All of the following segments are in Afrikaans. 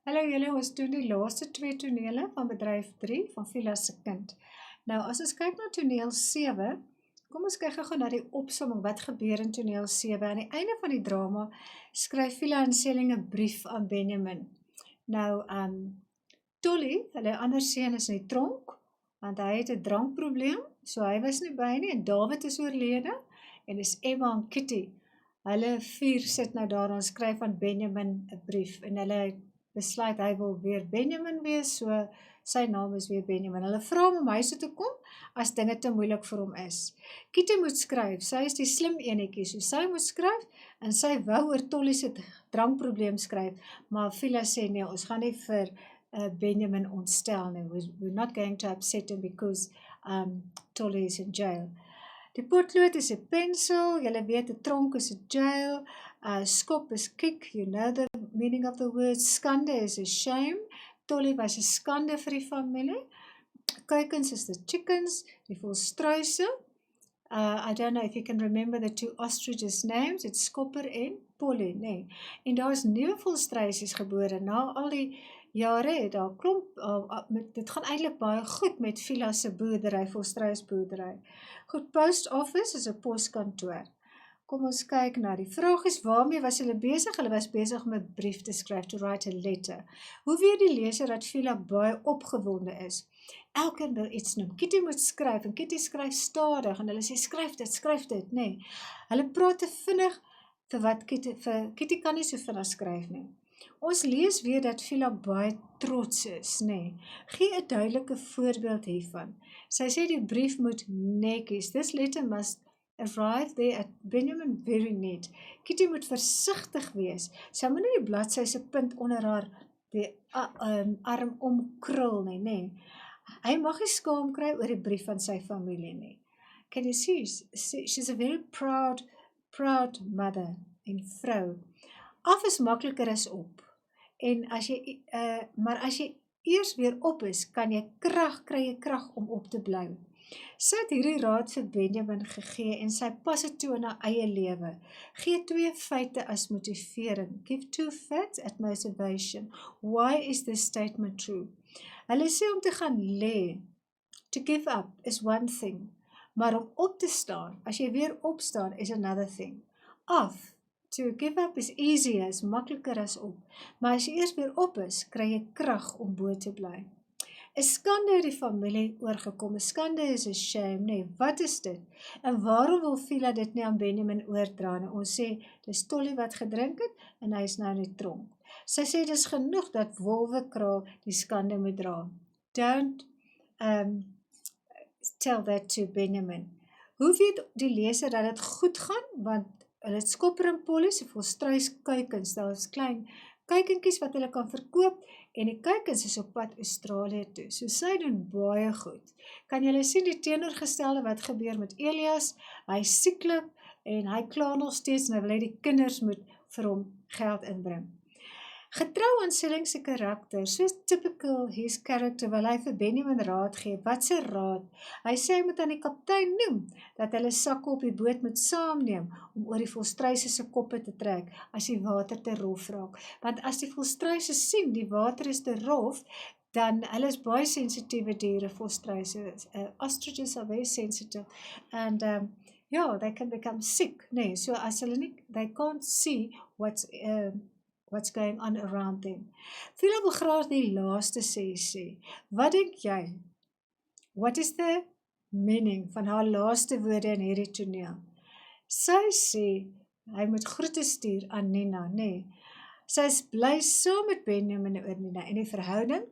Hallo julle, ons doen die laaste 2 tonele van bedryf 3 van Vila se kind. Nou as ons kyk na toneel 7, kom ons kyk gou na die opsomming wat gebeur in toneel 7. Aan die einde van die drama skryf Vila en Selling 'n brief aan Benjamin. Nou Tolly, hulle ander seun is in die tronk want hy het 'n drankprobleem, so hy was nie by nie en David is oorlede en dis Emma en Kitty. Hulle 4 sit nou daar en skryf aan Benjamin 'n brief en hulle besluit hy wil weer Benjamin wees, so sy naam is weer Benjamin. Hulle vra hom om huis toe te kom as dinge te moeilik vir hom is. Kitty moet skryf, sy is die slim enetjie, so sy moet skryf en sy wou oor Tolly se drankprobleem skryf, maar Vila sê nee, ons gaan nie vir Benjamin ontstel nie. We're not going to upset him because Tolly is in jail. Die potlood is 'n pensel, julle weet 'n tronk is 'n jail, skop is kick, you know the meaning of the word, skande is a shame, Tolly was 'n skande vir die familie, kuikens is the chickens, die volstruise, I don't know if you can remember the 2 ostriches names, it's Skopper en Polly, nee. En daar is nuwe volstruisies gebore, na al die jare het daar klomp, dit gaan eintlik baie goed met Vila se boerdery, volstruisboerdery. Goed, post office is 'n poskantoor. Kom ons kyk na die vraag is, waarmee was hulle besig? Hulle was besig om 'n brief te skryf, to write a letter. Hoe weet die leser dat Vila baie opgewonde is? Elkeen wil iets noem. Kitty moet skryf en Kitty skryf stadig en hulle sê skryf dit, nee. Hulle praat te vinnig vir Kitty kan nie so vinnig skryf nie. Ons lees weer dat Vila baie trots is, nee. Gee 'n duidelike voorbeeld hiervan. Sy sê die brief moet netjies. This letter must arrive there at Benjamin very neat. Kitty moet versigtig wees. Sy moet nie die bladsy se punt onder haar die arm omkrul nie, nee. Hy mag nie skaam kry oor die brief van sy familie nie. Can you see? She's a very proud mother en vrou. Af is makliker as op. En maar as jy eers weer op is, kan jy kry jy krag om op te bly. Sy het hierdie raad vir Benjamin gegee en sy pas dit toe in haar eie lewe. Gee 2 feite as motivering. Give 2 facts as motivation. Why is this statement true? Hulle sê om te gaan lê, to give up is one thing, maar om op te staan, as jy weer opstaan, is another thing. Af, to give up is easier, is makliker as op, maar as jy eers weer op is, kry jy krag om bo te bly. 'n Skande het die familie oorgekom, 'n skande is a shame, nee, wat is dit? En waarom wil Vila dit nie aan Benjamin oordra nie? Ons sê, dis Tolly wat gedrink het, en hy is nou in die tronk. Sy sê, dis genoeg dat wolwekraal die skande moet dra. Don't tell that to Benjamin. Hoe weet die leser dat dit goed gaan? Want hulle het Skopper en Polly, se volstruiskuikens, daar is klein kuikentjies wat hulle kan verkoop, en die kuikens is op pad Australië toe. So sy doen baie goed. Kan julle sien die teenoorgestelde wat gebeur met Elias? Hy sieklik en hy kla nog steeds en hy wil hê die kinders moet vir hom geld inbring. Getrou aan Selling se karakter, so typical his character, wil hy vir Benjamin raad gee. Wat se raad? Hy sê hy moet aan die kaptein noem, dat hulle sakke op die boot moet saamneem, om oor die volstruise se koppe te trek, as die water te rof raak. Want as die volstruise sien, die water is te rof, dan hulle is baie sensitiewe diere, volstruise. Ostriches are very sensitive, and they can become sick. Nee, so as hulle nie, they can't see what's going on around them. Vila wil graag die laaste sê. Wat dink jy? What is the meaning van haar laaste woorde in hierdie toneel? Sy sê, hy moet groete stuur aan Nina, nee. Sy is bly saam met Benjamin oor Nina en die verhouding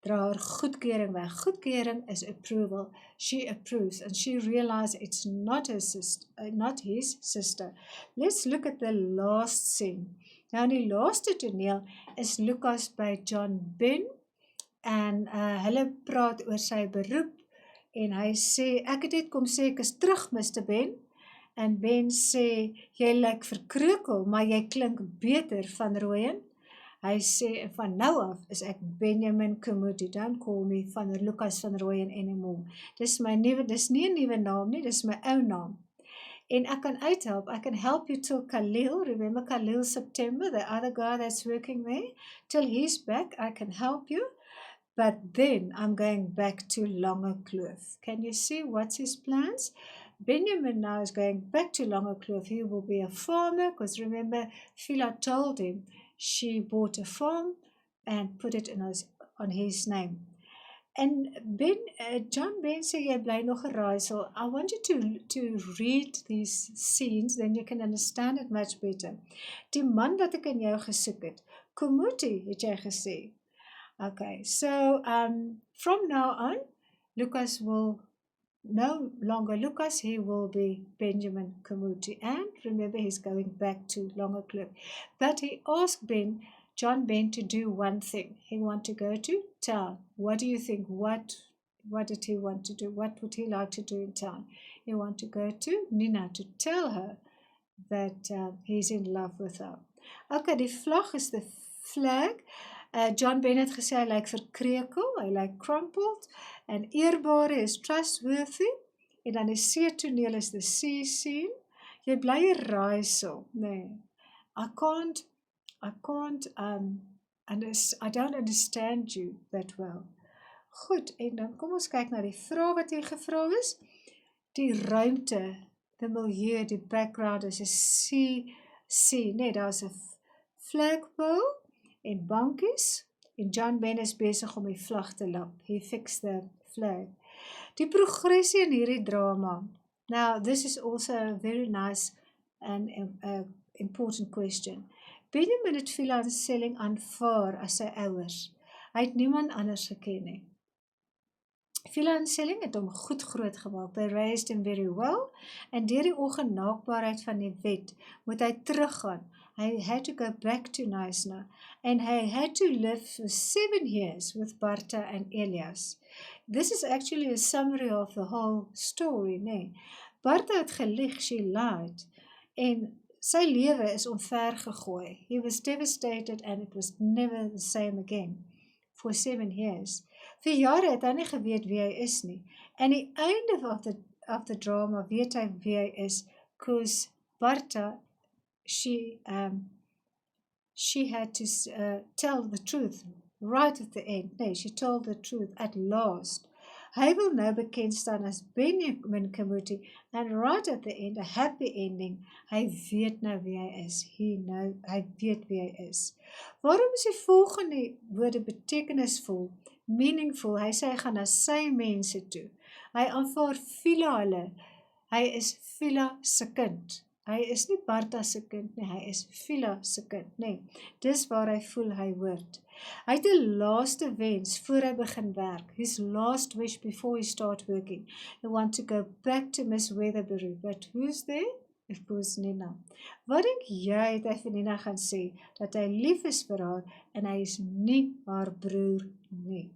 dra haar goedkeuring weg. Goedkeuring is approval. She approves and she realizes it's not his sister. Let's look at the last scene. Nou in die laaste toneel is Lucas by John Ben en hulle praat oor sy beroep en hy sê, ek het net kom sê, ek is terug Mr. Ben, en Ben sê, jy lyk verkrokel, maar jy klink beter Van Rooyen. Hy sê, van nou af is ek Benjamin Kumuti, don't call me van Lucas Van Rooyen anymore. Dis nie 'n nuwe naam nie, dis my ou naam. En ek kan uithelp. I can help you till Khalil, remember Khalil September, the other guy that's working there, till he's back, I can help you. But then I'm going back to Longerkloof. Can you see what's his plans? Benjamin now is going back to Longerkloof. He will be a farmer, because remember, Phila told him she bought a farm and put it on his name. And John Ben sê jy bly nog geraaisel. I want you to read these scenes, then you can understand it much better. Die man wat ek in jou gesoek het, Kumuti, het jy gesê. Okay, so from now on, Lucas will no longer Lucas, he will be Benjamin Kumuti. And remember, he's going back to Longerkloof. But he asked John Ben to do one thing. He wanted to go to town. What do you think? What did he want to do? What would he like to do in town? He wanted to go to Nina to tell her that he's in love with her. Okay, die vlag is the flag. John Ben het gesê hy lyk verkrekel, hy lyk crumpled, en eerbare is trustworthy, en dan die see-toneel is the sea scene. Jy bly raaisel, nee. I don't understand you that well. Goed, en dan kom ons kyk na die vraag wat hier gevra is. Die ruimte, die milieu, die background is 'n sea, nee, daar's 'n flagpole en bankies, en John Ben is besig om die vlag te lap. He fixed the flag. Die progressie in hierdie drama. Now, this is also a very nice and important question. Benjamin het Phila en Selling aanvaar as sy ouers. Hy het niemand anders geken nie. Phila en Selling het hom goed groot gemaak. They raised him very well, en deur die ongenaakbaarheid van die wet moet hy teruggaan. He had to go back to Knysna, and he had to live for 7 years with Barta and Elias. This is actually a summary of the whole story, nee. Barta het gelieg, she lied, en sy lewe is omver gegooi. He was devastated, and it was never the same again for 7 years. Vir jare het hy nie geweet wie hy is nie. En die einde of the drama weet hy wie hy is, because Barta, she had to tell the truth right at the end. Nee, she told the truth at last. Hy wil nou bekend staan as Benjamin Kumuti, and right at the end, a happy ending. Hy weet nou wie hy is. Hy weet wie hy is. Waarom is die volgende woorde betekenisvol, meaningful? Hy sê hy gaan na sy mense toe. Hy aanvaar Phila hulle. Hy is Phila se kind. Hy is nie Barta se kind nie, hy is Phila se kind, nee. Dis waar hy voel hy hoort. Hy het 'n laaste wens voor hy begin werk. His last wish before he start working. He want to go back to Miss Weatherbury. But who's there? Of course, Nina. Wat dink jy het hy vir Nina gaan sê? Dat hy lief is vir haar en hy is nie haar broer nie.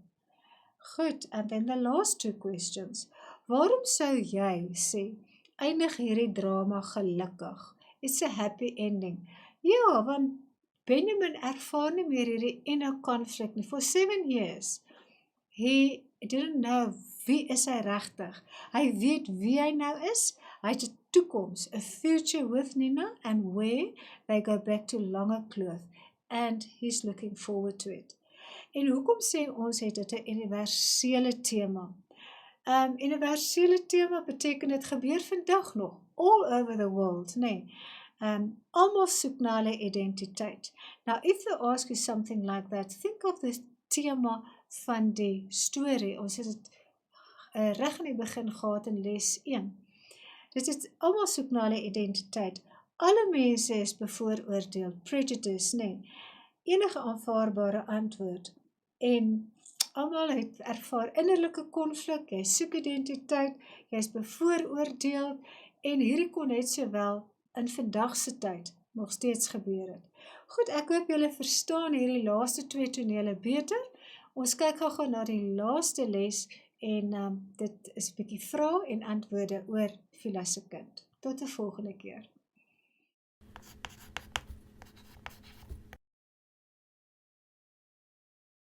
Goed, and then the last 2 questions. Waarom sou jy sê eindig hierdie drama gelukkig? It's a happy ending. Ja, want Benjamin ervaar nie meer hierdie inner conflict nie. For 7 years, he didn't know wie is hy regtig. Hy weet wie hy nou is. Hy het 'n toekoms, a future with Nina, and where they go back to Longerkloof, and he's looking forward to it. En hoekom sê ons het dit 'n universele tema? Universele tema beteken dit gebeur vandag nog, all over the world, nee. Almal soek na hulle identiteit. Now, if they ask you something like that, think of the tema van die storie. Ons het dit reg in die begin gehad in les 1. Dit is almal soek na hulle identiteit. Alle mense is bevooroordeel, prejudice, nee. Enige aanvaarbare antwoord. En almal het ervaar innerlike konflik, jy soek identiteit, jy is bevooroordeel, en hierdie kon net sowel in vandagse tyd nog steeds gebeur het. Goed, ek hoop julle verstaan hierdie laaste 2 tonele beter. Ons kyk gou na die laaste les, en dit is 'n bietjie vrae en antwoorde oor Phila se kind. Tot 'n volgende keer.